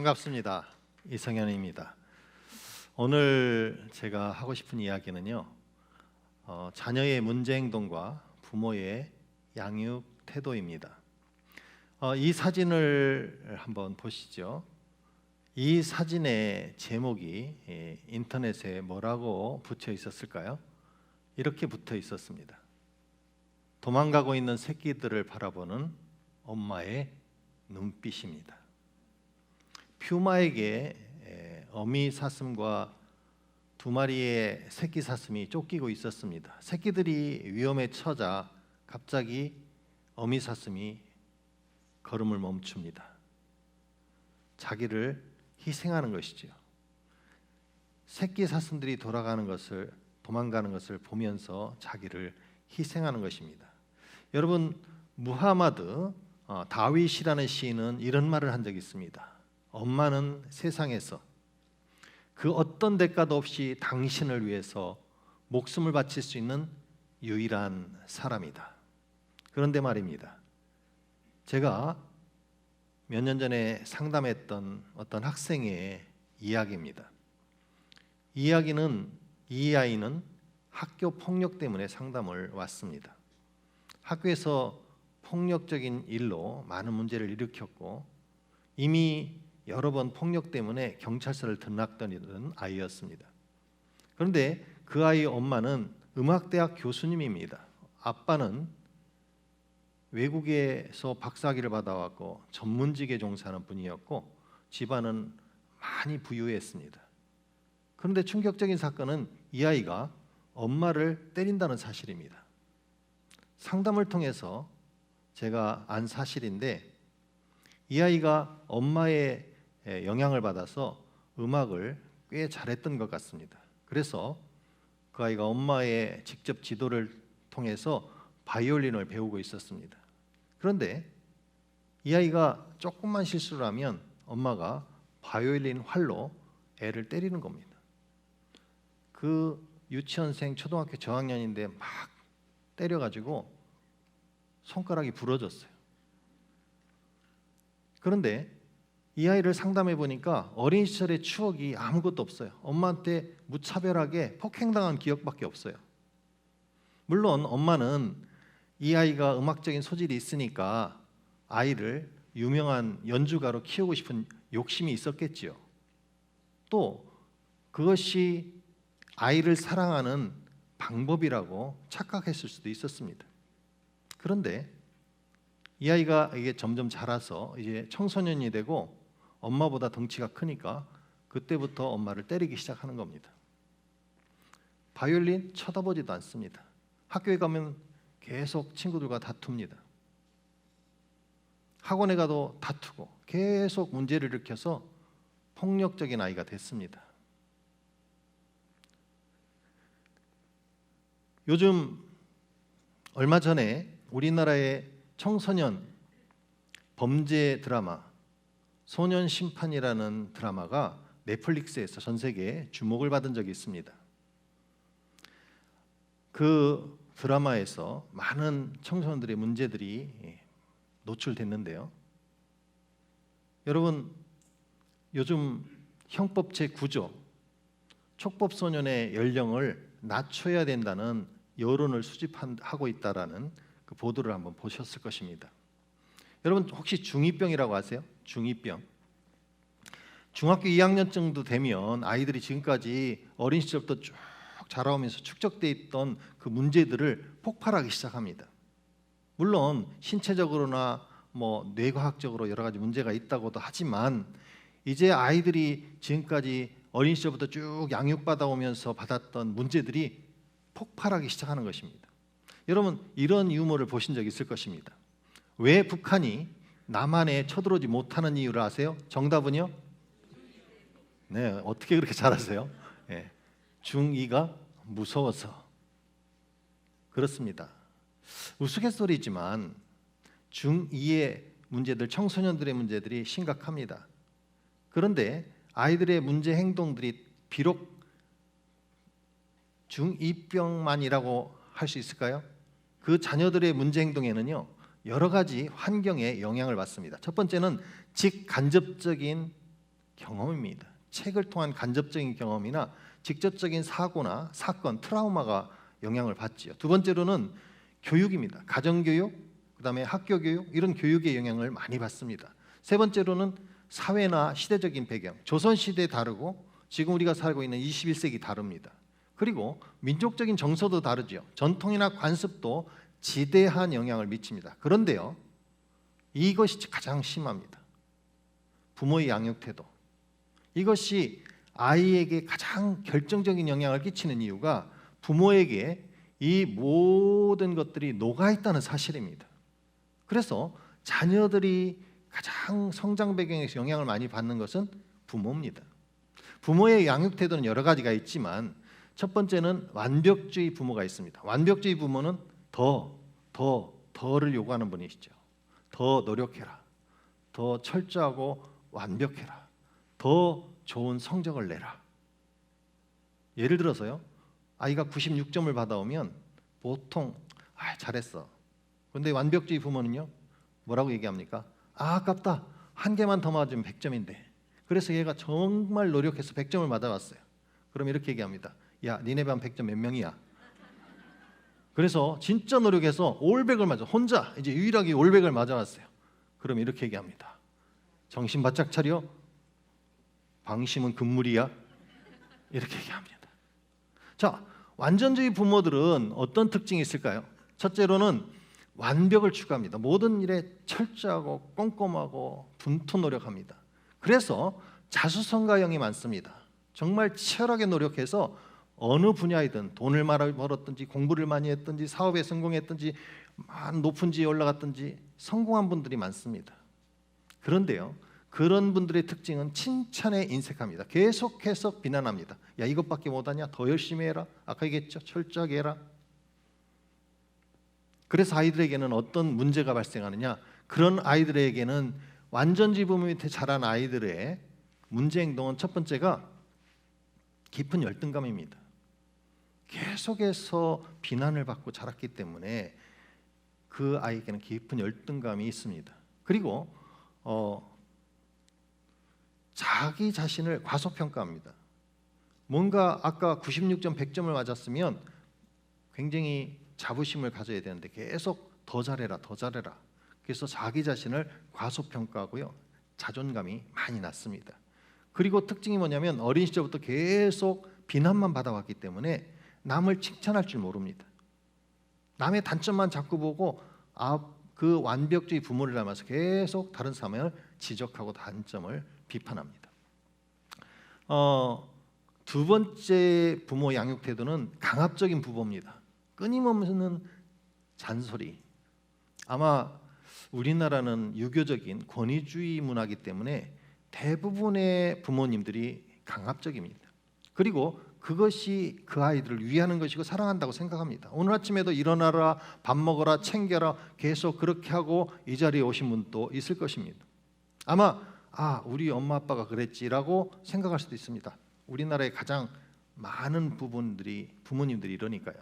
반갑습니다. 이성현입니다. 오늘 제가 하고 싶은 이야기는요, 자녀의 문제 행동과 부모의 양육 태도입니다. 이 사진을 한번 보시죠. 이 사진의 제목이 인터넷에 뭐라고 붙여 있었을까요? 이렇게 붙어 있었습니다. 도망가고 있는 새끼들을 바라보는 엄마의 눈빛입니다. 퓨마에게 어미 사슴과 두 마리의 새끼 사슴이 쫓기고 있었습니다. 새끼들이 위험에 처자 갑자기 어미 사슴이 걸음을 멈춥니다. 자기를 희생하는 것이죠. 새끼 사슴들이 도망가는 것을 보면서 자기를 희생하는 것입니다. 여러분, 무하마드 다윗이라는 시인은 이런 말을 한 적이 있습니다. 엄마는 세상에서 그 어떤 대가도 없이 당신을 위해서 목숨을 바칠 수 있는 유일한 사람이다. 그런데 말입니다, 제가 몇 년 전에 상담했던 어떤 학생의 이야기입니다. 이 아이는 학교 폭력 때문에 상담을 왔습니다. 학교에서 폭력적인 일로 많은 문제를 일으켰고 이미 여러 번 폭력 때문에 경찰서를 들락거리던 아이였습니다. 그런데 그 아이의 엄마는 음악대학 교수님입니다. 아빠는 외국에서 박사학위를 받아왔고 전문직에 종사하는 분이었고 집안은 많이 부유했습니다. 그런데 충격적인 사건은 이 아이가 엄마를 때린다는 사실입니다. 상담을 통해서 제가 안 사실인데, 이 아이가 엄마의 영향을 받아서 음악을 꽤 잘했던 것 같습니다. 그래서 그 아이가 엄마의 직접 지도를 통해서 바이올린을 배우고 있었습니다. 그런데 이 아이가 조금만 실수를 하면 엄마가 바이올린 활로 애를 때리는 겁니다. 그 유치원생 초등학교 저학년인데 막 때려가지고 손가락이 부러졌어요. 그런데 이 아이를 상담해 보니까 어린 시절의 추억이 아무것도 없어요. 엄마한테 무차별하게 폭행당한 기억밖에 없어요. 물론 엄마는 이 아이가 음악적인 소질이 있으니까 아이를 유명한 연주가로 키우고 싶은 욕심이 있었겠지요. 또 그것이 아이를 사랑하는 방법이라고 착각했을 수도 있었습니다. 그런데 이 아이가 이게 점점 자라서 이제 청소년이 되고 엄마보다 덩치가 크니까 그때부터 엄마를 때리기 시작하는 겁니다. 바이올린 쳐다보지도 않습니다. 학교에 가면 계속 친구들과 다툽니다. 학원에 가도 다투고 계속 문제를 일으켜서 폭력적인 아이가 됐습니다. 요즘 얼마 전에 우리나라의 청소년 범죄 드라마 소년 심판이라는 드라마가 넷플릭스에서 전 세계에 주목을 받은 적이 있습니다. 그 드라마에서 많은 청소년들의 문제들이 노출됐는데요. 여러분, 요즘 형법 제9조 촉법소년의 연령을 낮춰야 된다는 여론을 수집하고 있다라는 그 보도를 한번 보셨을 것입니다. 여러분, 혹시 중2병이라고 아세요? 중2병. 중학교 2학년 정도 되면 아이들이 지금까지 어린 시절부터 쭉 자라오면서 축적돼 있던 그 문제들을 폭발하기 시작합니다. 물론 신체적으로나 뇌과학적으로 여러 가지 문제가 있다고도 하지만 이제 아이들이 지금까지 어린 시절부터 쭉 양육받아 오면서 받았던 문제들이 폭발하기 시작하는 것입니다. 여러분, 이런 유머를 보신 적 있을 것입니다. 왜 북한이 남한에 쳐들어오지 못하는 이유를 아세요? 정답은요? 네, 어떻게 그렇게 잘 아세요? 네, 중2가 무서워서. 그렇습니다. 우스갯소리지만 중2의 문제들, 청소년들의 문제들이 심각합니다. 그런데 아이들의 문제 행동들이 비록 중2병만이라고 할 수 있을까요? 그 자녀들의 문제 행동에는요, 여러 가지 환경의 영향을 받습니다. 첫 번째는 직간접적인 경험입니다. 책을 통한 간접적인 경험이나 직접적인 사고나 사건, 트라우마가 영향을 받지요. 두 번째로는 교육입니다. 가정교육, 그다음에 학교교육, 이런 교육의 영향을 많이 받습니다. 세 번째로는 사회나 시대적인 배경, 조선시대 다르고 지금 우리가 살고 있는 21세기 다릅니다. 그리고 민족적인 정서도 다르죠. 전통이나 관습도 지대한 영향을 미칩니다. 그런데요, 이것이 가장 심합니다. 부모의 양육 태도. 이것이 아이에게 가장 결정적인 영향을 끼치는 이유가 부모에게 이 모든 것들이 녹아있다는 사실입니다. 그래서 자녀들이 가장 성장 배경에서 영향을 많이 받는 것은 부모입니다. 부모의 양육 태도는 여러 가지가 있지만 첫 번째는 완벽주의 부모가 있습니다. 완벽주의 부모는 더를 요구하는 분이시죠. 더 노력해라. 더 철저하고 완벽해라. 더 좋은 성적을 내라. 예를 들어서요, 아이가 96점을 받아오면 보통 잘했어. 그런데 완벽주의 부모는요, 뭐라고 얘기합니까? 아깝다. 한 개만 더 맞으면 100점인데. 그래서 얘가 정말 노력해서 100점을 받아왔어요. 그럼 이렇게 얘기합니다. 야, 니네 반 100점 몇 명이야? 그래서 진짜 노력해서 올백을 맞아. 혼자 이제 유일하게 올백을 맞아왔어요. 그럼 이렇게 얘기합니다. 정신 바짝 차려. 방심은 금물이야. 이렇게 얘기합니다. 자, 완전주의 부모들은 어떤 특징이 있을까요? 첫째로는 완벽을 추구합니다. 모든 일에 철저하고 꼼꼼하고 분투 노력합니다. 그래서 자수성가형이 많습니다. 정말 치열하게 노력해서 어느 분야이든 돈을 많이 벌었든지 공부를 많이 했든지 사업에 성공했든지 높은 지에 올라갔든지 성공한 분들이 많습니다. 그런데요, 그런 분들의 특징은 칭찬에 인색합니다. 계속해서 비난합니다. 야, 이것밖에 못하냐? 더 열심히 해라. 아까 얘기했죠? 철저하게 해라. 그래서 아이들에게는 어떤 문제가 발생하느냐? 그런 아이들에게는 완전주의 부모 밑에 자란 아이들의 문제 행동은 첫 번째가 깊은 열등감입니다. 계속해서 비난을 받고 자랐기 때문에 그 아이에게는 깊은 열등감이 있습니다. 그리고 자기 자신을 과소평가합니다. 뭔가 아까 96점 100점을 맞았으면 굉장히 자부심을 가져야 되는데 계속 더 잘해라 더 잘해라. 그래서 자기 자신을 과소평가하고요, 자존감이 많이 낮습니다. 그리고 특징이 뭐냐면 어린 시절부터 계속 비난만 받아왔기 때문에 남을 칭찬할 줄 모릅니다. 남의 단점만 자꾸 보고 그 완벽주의 부모를 닮아서 계속 다른 사람을 지적하고 단점을 비판합니다. 두 번째 부모 양육 태도는 강압적인 부모입니다. 끊임없는 잔소리. 아마 우리나라는 유교적인 권위주의 문화이기 때문에 대부분의 부모님들이 강압적입니다. 그리고 그것이 그 아이들을 위하는 것이고 사랑한다고 생각합니다. 오늘 아침에도 일어나라, 밥 먹어라, 챙겨라 계속 그렇게 하고 이 자리에 오신 분도 있을 것입니다. 아마 우리 엄마 아빠가 그랬지라고 생각할 수도 있습니다. 우리나라의 가장 많은 부모님들이 이러니까요.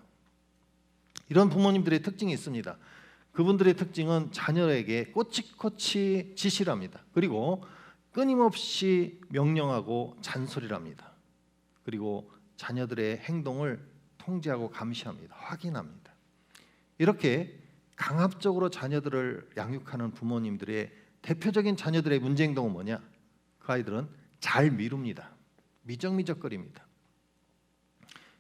이런 부모님들의 특징이 있습니다. 그분들의 특징은 자녀에게 꼬치꼬치 지시를 합니다. 그리고 끊임없이 명령하고 잔소리를 합니다. 그리고 자녀들의 행동을 통제하고 감시합니다. 확인합니다. 이렇게 강압적으로 자녀들을 양육하는 부모님들의 대표적인 자녀들의 문제 행동은 뭐냐? 그 아이들은 잘 미룹니다. 미적미적거립니다.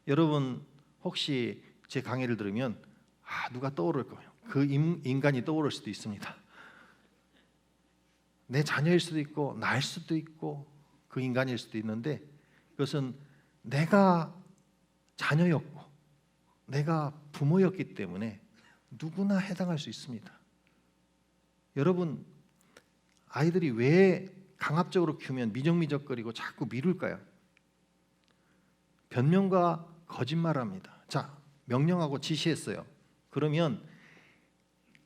여러분 혹시 제 강의를 들으면 누가 떠오를 거예요. 그 인간이 떠오를 수도 있습니다. 내 자녀일 수도 있고 나일 수도 있고 그 인간일 수도 있는데 그것은 내가 자녀였고 내가 부모였기 때문에 누구나 해당할 수 있습니다. 여러분 아이들이 왜 강압적으로 키우면 미적미적거리고 자꾸 미룰까요? 변명과 거짓말합니다. 자, 명령하고 지시했어요. 그러면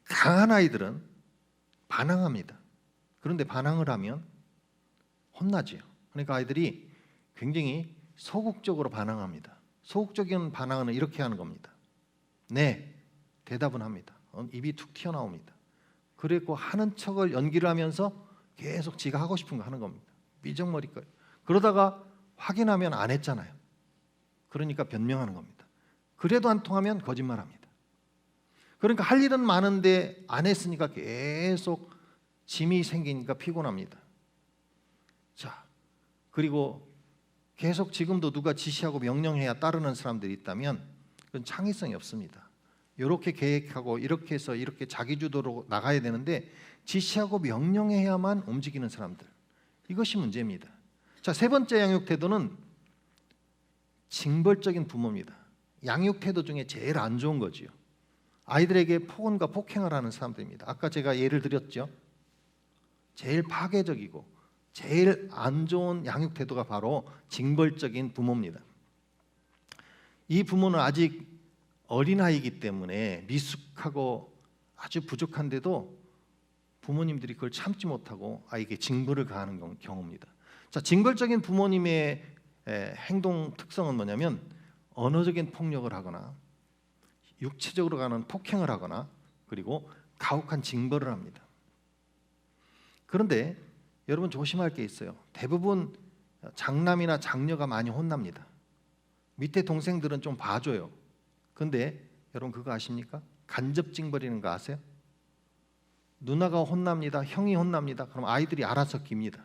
강한 아이들은 반항합니다. 그런데 반항을 하면 혼나지요. 그러니까 아이들이 굉장히 소극적으로 반항합니다. 소극적인 반항은 이렇게 하는 겁니다. 네, 대답은 합니다. 입이 툭 튀어나옵니다. 그리고 하는 척을 연기를 하면서 계속 지가 하고 싶은 거 하는 겁니다. 삐쩍머리까지. 그러다가 확인하면 안 했잖아요. 그러니까 변명하는 겁니다. 그래도 안 통하면 거짓말합니다. 그러니까 할 일은 많은데 안 했으니까 계속 짐이 생기니까 피곤합니다. 자, 그리고 계속 지금도 누가 지시하고 명령해야 따르는 사람들이 있다면 그건 창의성이 없습니다. 이렇게 계획하고 이렇게 해서 이렇게 자기주도로 나가야 되는데 지시하고 명령해야만 움직이는 사람들, 이것이 문제입니다. 자, 세 번째 양육 태도는 징벌적인 부모입니다. 양육 태도 중에 제일 안 좋은 거지요. 아이들에게 폭언과 폭행을 하는 사람들입니다. 아까 제가 예를 드렸죠. 제일 파괴적이고 제일 안 좋은 양육 태도가 바로 징벌적인 부모입니다. 이 부모는 아직 어린아이이기 때문에 미숙하고 아주 부족한데도 부모님들이 그걸 참지 못하고 아이에게 징벌을 가하는 경우입니다. 자, 징벌적인 부모님의 행동 특성은 뭐냐면 언어적인 폭력을 하거나 육체적으로 가는 폭행을 하거나 그리고 가혹한 징벌을 합니다. 그런데 여러분 조심할 게 있어요. 대부분 장남이나 장녀가 많이 혼납니다. 밑에 동생들은 좀 봐줘요. 근데 여러분 그거 아십니까? 간접 징벌이라는 거 아세요? 누나가 혼납니다. 형이 혼납니다. 그럼 아이들이 알아서 깁니다.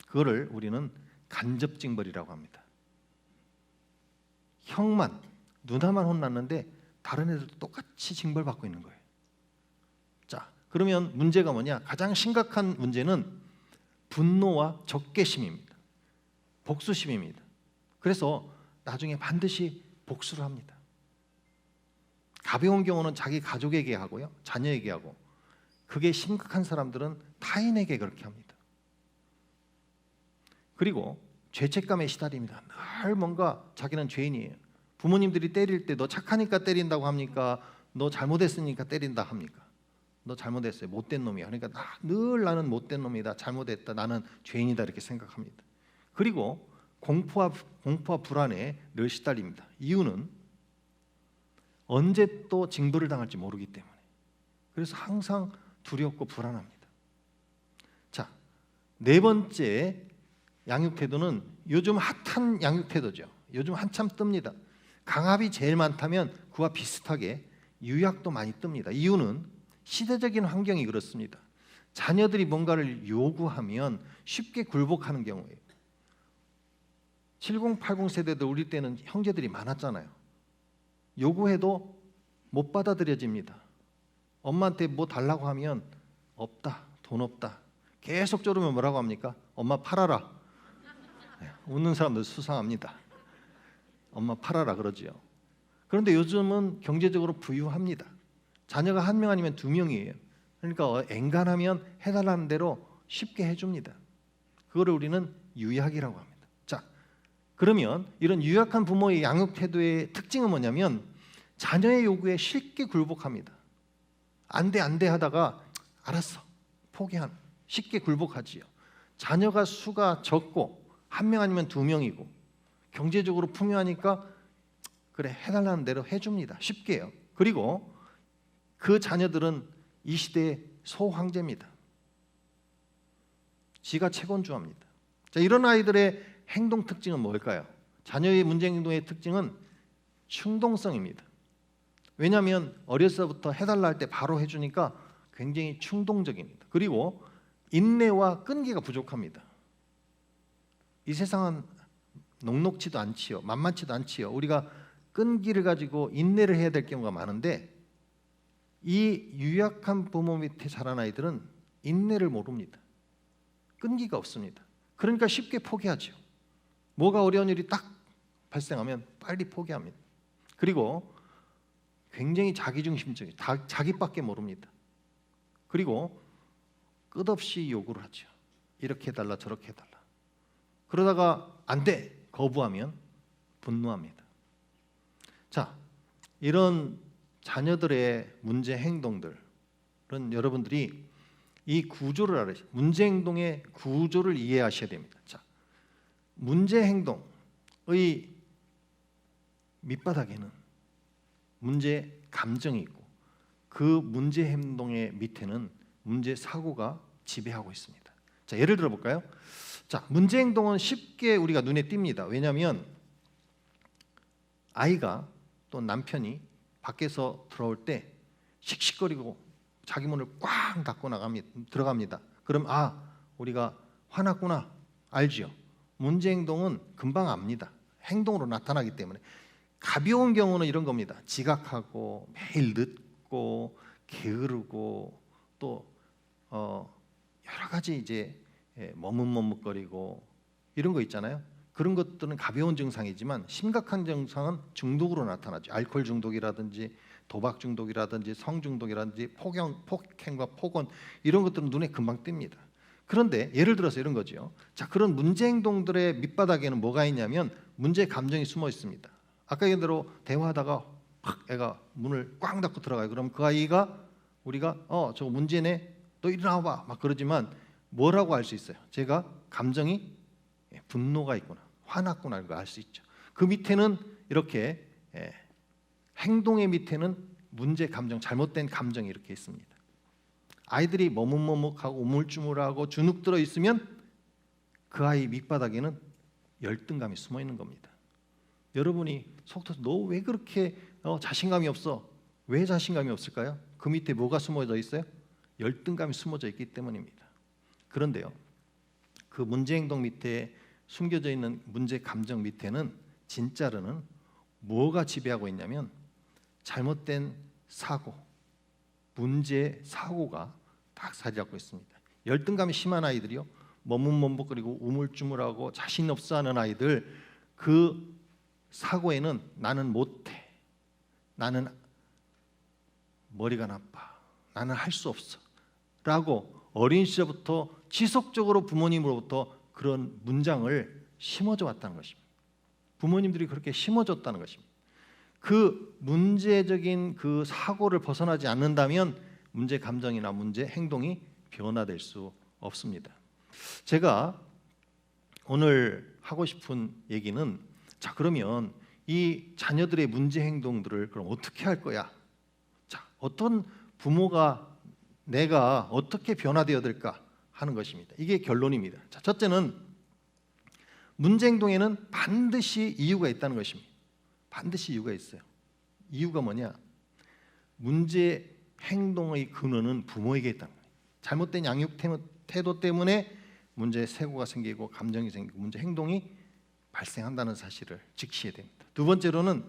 그거를 우리는 간접 징벌이라고 합니다. 형만, 누나만 혼났는데 다른 애들도 똑같이 징벌받고 있는 거예요. 자, 그러면 문제가 뭐냐? 가장 심각한 문제는 분노와 적개심입니다. 복수심입니다. 그래서 나중에 반드시 복수를 합니다. 가벼운 경우는 자기 가족에게 하고요, 자녀에게 하고, 그게 심각한 사람들은 타인에게 그렇게 합니다. 그리고 죄책감에 시달립니다. 늘 뭔가 자기는 죄인이에요. 부모님들이 때릴 때 너 착하니까 때린다고 합니까? 너 잘못했으니까 때린다 합니까? 너 잘못했어요. 못된 놈이야. 그러니까 늘 나는 못된 놈이다. 잘못했다. 나는 죄인이다. 이렇게 생각합니다. 그리고 공포와 불안에 늘 시달립니다. 이유는 언제 또 징벌을 당할지 모르기 때문에. 그래서 항상 두렵고 불안합니다. 자, 네 번째 양육 태도는 요즘 핫한 양육 태도죠. 요즘 한참 뜹니다. 강압이 제일 많다면 그와 비슷하게 유약도 많이 뜹니다. 이유는 시대적인 환경이 그렇습니다. 자녀들이 뭔가를 요구하면 쉽게 굴복하는 경우예요. 70, 80 세대들 우리 때는 형제들이 많았잖아요. 요구해도 못 받아들여집니다. 엄마한테 뭐 달라고 하면 없다, 돈 없다. 계속 쪼르면 뭐라고 합니까? 엄마 팔아라. 네, 웃는 사람들 수상합니다. 엄마 팔아라 그러지요. 그런데 요즘은 경제적으로 부유합니다. 자녀가 한 명 아니면 두 명이에요. 그러니까 엔간하면 해달라는 대로 쉽게 해줍니다. 그거를 우리는 유약이라고 합니다. 자, 그러면 이런 유약한 부모의 양육 태도의 특징은 뭐냐면 자녀의 요구에 쉽게 굴복합니다. 안 돼 하다가 알았어, 포기한, 쉽게 굴복하지요. 자녀가 수가 적고 한 명 아니면 두 명이고 경제적으로 풍요하니까 그래 해달라는 대로 해줍니다. 쉽게요. 그리고 그 자녀들은 이 시대의 소황제입니다. 지가 채권주합니다. 자, 이런 아이들의 행동 특징은 뭘까요? 자녀의 문제 행동의 특징은 충동성입니다. 왜냐하면 어려서부터 해달라 할 때 바로 해주니까 굉장히 충동적입니다. 그리고 인내와 끈기가 부족합니다. 이 세상은 녹록지도 않지요. 만만치도 않지요. 우리가 끈기를 가지고 인내를 해야 될 경우가 많은데 이 유약한 부모 밑에 자란 아이들은 인내를 모릅니다. 끈기가 없습니다. 그러니까 쉽게 포기하죠. 뭐가 어려운 일이 딱 발생하면 빨리 포기합니다. 그리고 굉장히 자기중심적이에요. 자기밖에 모릅니다. 그리고 끝없이 요구를 하죠. 이렇게 해달라 저렇게 해달라. 그러다가 안 돼! 거부하면 분노합니다. 자, 이런 자녀들의 문제 행동들은 여러분들이 이 구조를 알아야 돼요. 문제 행동의 구조를 이해하셔야 됩니다. 자, 문제 행동의 밑바닥에는 문제 감정이 있고 그 문제 행동의 밑에는 문제 사고가 지배하고 있습니다. 자, 예를 들어 볼까요? 자, 문제 행동은 쉽게 우리가 눈에 띕니다. 왜냐하면 아이가 또 남편이 밖에서 들어올 때 씩씩거리고 자기 문을 꽉 닫고 들어갑니다. 그럼 우리가 화났구나 알지요. 문제 행동은 금방 압니다. 행동으로 나타나기 때문에. 가벼운 경우는 이런 겁니다. 지각하고 매일 늦고 게으르고 또 여러 가지 이제 머뭇머뭇거리고 이런 거 있잖아요. 그런 것들은 가벼운 증상이지만 심각한 증상은 중독으로 나타나죠. 알코올 중독이라든지 도박 중독이라든지 성 중독이라든지 폭행과 폭언 이런 것들은 눈에 금방 띕니다. 그런데 예를 들어서 이런 거죠. 자, 그런 문제 행동들의 밑바닥에는 뭐가 있냐면 문제 감정이 숨어 있습니다. 아까 얘기한 대로 대화하다가 확 애가 문을 꽝 닫고 들어가요. 그럼 그 아이가 우리가 저거 문제네, 너 일어나봐 막 그러지만 뭐라고 알 수 있어요? 제가 감정이 분노가 있구나, 화났구나 이런 거 알 수 있죠. 그 밑에는 이렇게 행동의 밑에는 문제 감정, 잘못된 감정이 이렇게 있습니다. 아이들이 머뭇머뭇하고 우물쭈물하고 주눅 들어 있으면 그 아이 밑바닥에는 열등감이 숨어 있는 겁니다. 여러분이 속 터서 너 왜 그렇게 자신감이 없어? 왜 자신감이 없을까요? 그 밑에 뭐가 숨어져 있어요? 열등감이 숨어져 있기 때문입니다. 그런데요, 그 문제 행동 밑에 숨겨져 있는 문제 감정 밑에는 진짜로는 뭐가 지배하고 있냐면 잘못된 사고, 문제 사고가 딱 자리 잡고 있습니다. 열등감이 심한 아이들이요, 머뭇머뭇거리고 우물쭈물하고 자신 없어하는 아이들, 그 사고에는 나는 못해, 나는 머리가 나빠, 나는 할 수 없어 라고 어린 시절부터 지속적으로 부모님으로부터 그런 문장을 심어져 왔다는 것입니다. 부모님들이 그렇게 심어줬다는 것입니다. 그 문제적인 그 사고를 벗어나지 않는다면 문제 감정이나 문제 행동이 변화될 수 없습니다. 제가 오늘 하고 싶은 얘기는, 자, 그러면 이 자녀들의 문제 행동들을 그럼 어떻게 할 거야? 자, 어떤 부모가 내가 어떻게 변화되어야 될까 하는 것입니다. 이게 결론입니다. 자, 첫째는 문제 행동에는 반드시 이유가 있다는 것입니다. 반드시 이유가 있어요. 이유가 뭐냐? 문제 행동의 근원은 부모에게 있다는 거예요. 잘못된 양육 태도 때문에 문제 세고가 생기고 감정이 생기고 문제 행동이 발생한다는 사실을 직시해야 됩니다. 두 번째로는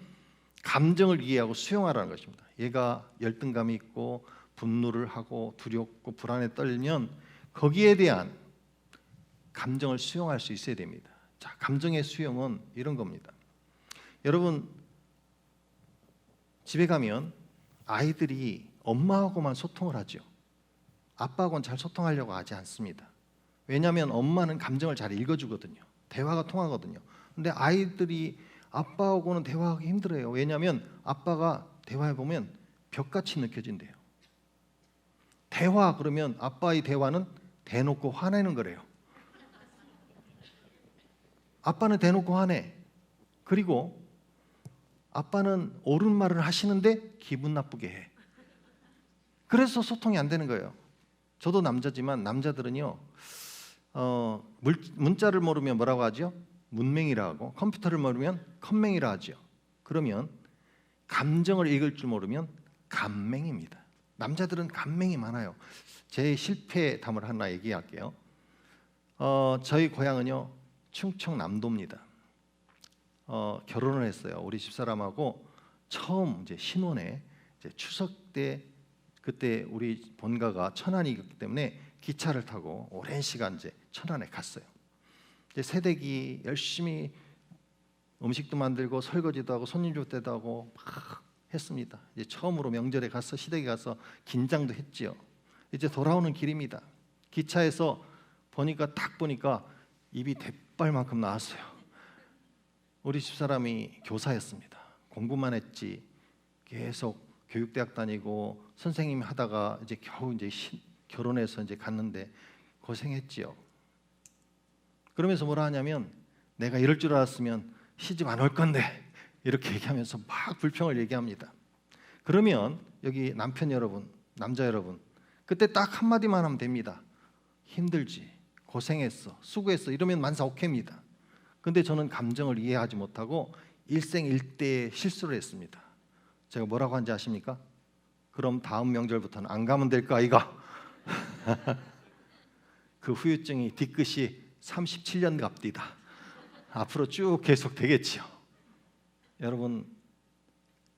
감정을 이해하고 수용하라는 것입니다. 얘가 열등감이 있고 분노를 하고 두렵고 불안에 떨면 거기에 대한 감정을 수용할 수 있어야 됩니다. 자, 감정의 수용은 이런 겁니다. 여러분, 집에 가면 아이들이 엄마하고만 소통을 하죠. 아빠하고는 잘 소통하려고 하지 않습니다. 왜냐하면 엄마는 감정을 잘 읽어주거든요. 대화가 통하거든요. 근데 아이들이 아빠하고는 대화하기 힘들어요. 왜냐하면 아빠가 대화해보면 벽같이 느껴진대요. 대화 그러면 아빠의 대화는 대놓고 화내는 거래요. 아빠는 대놓고 화내. 그리고 아빠는 옳은 말을 하시는데 기분 나쁘게 해. 그래서 소통이 안 되는 거예요. 저도 남자지만 남자들은요, 문자를 모르면 뭐라고 하죠? 문맹이라 하고, 컴퓨터를 모르면 컴맹이라 하죠. 그러면 감정을 읽을 줄 모르면 감맹입니다. 남자들은 감맹이 많아요. 제 실패담을 하나 얘기할게요. 저희 고향은요, 충청남도입니다. 결혼을 했어요. 우리 집사람하고 처음 이제 신혼에 이제 추석 때, 그때 우리 본가가 천안이기 때문에 기차를 타고 오랜 시간 이제 천안에 갔어요. 이제 새댁이 열심히 음식도 만들고 설거지도 하고 손님 접대도 하고 막 했습니다. 이제 처음으로 명절에 가서 시댁에 가서 긴장도 했지요. 이제 돌아오는 길입니다. 기차에서 딱 보니까 입이 대빨만큼 나왔어요. 우리 집사람이 교사였습니다. 공부만 했지 계속 교육대학 다니고 선생님 하다가 이제 겨우 이제 결혼해서 이제 갔는데 고생했지요. 그러면서 뭐라 하냐면, 내가 이럴 줄 알았으면 시집 안 올 건데, 이렇게 얘기하면서 막 불평을 얘기합니다. 그러면 여기 남편 여러분, 남자 여러분, 그때 딱 한마디만 하면 됩니다. 힘들지, 고생했어, 수고했어 이러면 만사 오케이입니다. 근데 저는 감정을 이해하지 못하고 일생일대의 실수를 했습니다. 제가 뭐라고 한지 아십니까? 그럼 다음 명절부터는 안 가면 될까 아이가? 그 후유증이 뒤끝이 37년 갑디다. 앞으로 쭉 계속 되겠지요. 여러분,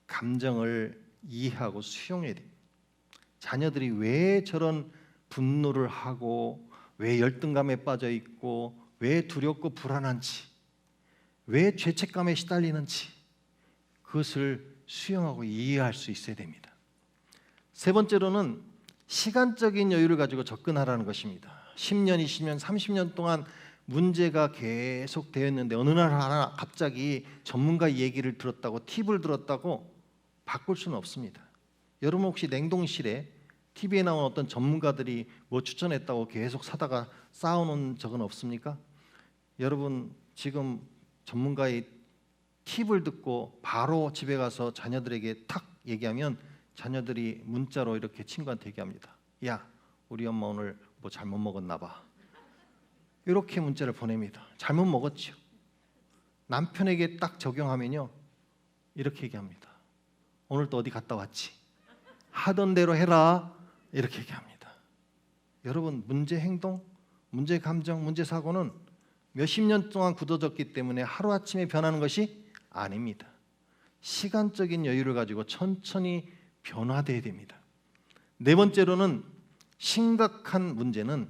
감정을 이해하고 수용해야 됩니다. 자녀들이 왜 저런 분노를 하고 왜 열등감에 빠져 있고 왜 두렵고 불안한지, 왜 죄책감에 시달리는지 그것을 수용하고 이해할 수 있어야 됩니다. 세 번째로는 시간적인 여유를 가지고 접근하라는 것입니다. 10년, 20년, 30년 동안 문제가 계속 되었는데 어느 날 하나 갑자기 전문가 얘기를 들었다고, 팁을 들었다고 바꿀 수는 없습니다. 여러분 혹시 냉동실에 TV에 나온 어떤 전문가들이 뭐 추천했다고 계속 사다가 쌓아놓은 적은 없습니까? 여러분 지금 전문가의 팁을 듣고 바로 집에 가서 자녀들에게 탁 얘기하면 자녀들이 문자로 이렇게 친구한테 얘기합니다. 야, 우리 엄마 오늘 뭐 잘못 먹었나 봐. 이렇게 문자를 보냅니다. 잘못 먹었죠. 남편에게 딱 적용하면요 이렇게 얘기합니다. 오늘 또 어디 갔다 왔지? 하던 대로 해라. 이렇게 얘기합니다. 여러분, 문제 행동, 문제 감정, 문제 사고는 몇십 년 동안 굳어졌기 때문에 하루아침에 변하는 것이 아닙니다. 시간적인 여유를 가지고 천천히 변화돼야 됩니다. 네 번째로는 심각한 문제는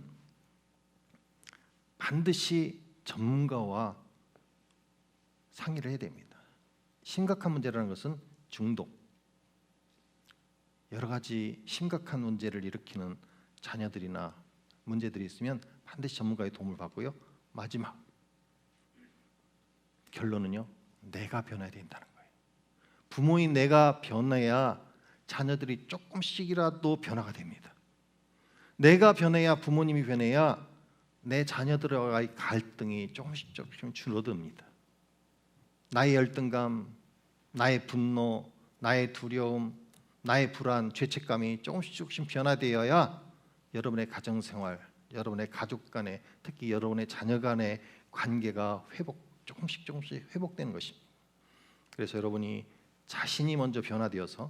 반드시 전문가와 상의를 해야 됩니다. 심각한 문제라는 것은 중독, 여러 가지 심각한 문제를 일으키는 자녀들이나 문제들이 있으면 반드시 전문가의 도움을 받고요. 마지막 결론은요, 내가 변해야 된다는 거예요. 부모인 내가 변해야 자녀들이 조금씩이라도 변화가 됩니다. 내가 변해야, 부모님이 변해야 내 자녀들과의 갈등이 조금씩 줄어듭니다. 나의 열등감, 나의 분노, 나의 두려움, 나의 불안, 죄책감이 조금씩 변화되어야 여러분의 가정생활, 여러분의 가족 간의, 특히 여러분의 자녀 간의 관계가 조금씩 회복되는 것입니다. 그래서 여러분이 자신이 먼저 변화되어서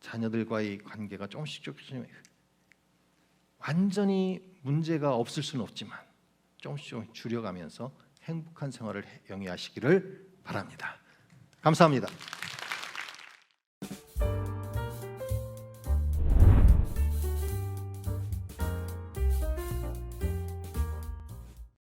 자녀들과의 관계가 조금씩 완전히 문제가 없을 수는 없지만 조금씩 줄여가면서 행복한 생활을 영위하시기를 바랍니다. 감사합니다.